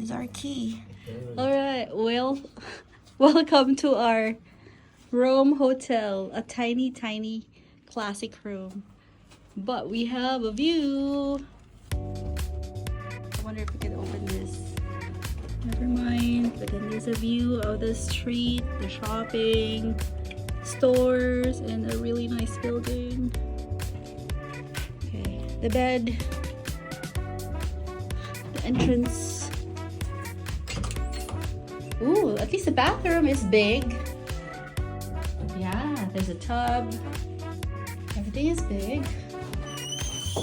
is our key. Alright, well, welcome to our Rome hotel. A tiny, tiny classic room. But we have a view. I wonder if we can open this. Never mind. But then there's a view of the street, the shopping, stores, and a really nice building. Okay, the bed, the entrance. Ooh, at least the bathroom is big. Yeah, there's a tub. Everything is big.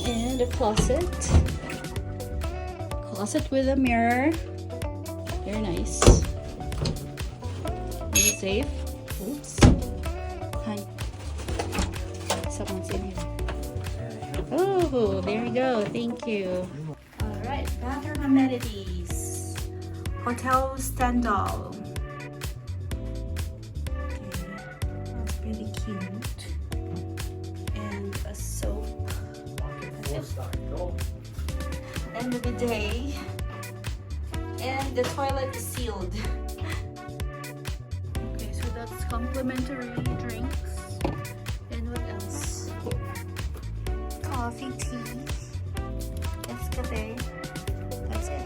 And a closet. Closet with a mirror. Very nice. And a safe. Oops. Hi. Someone's in here. Oh, there you go. Thank you. Alright, bathroom amenities. Hotel Stendhal. Okay, that's pretty cute. And a soap. And the bidet. And the toilet is sealed. Okay, so that's complimentary drinks. And what else? Coffee, tea, Nescafe. That's it.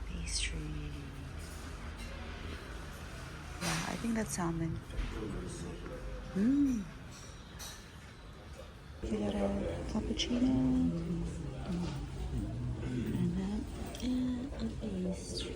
Pastry. Yeah, I think that's salmon. We got a cappuccino. And then a pastry.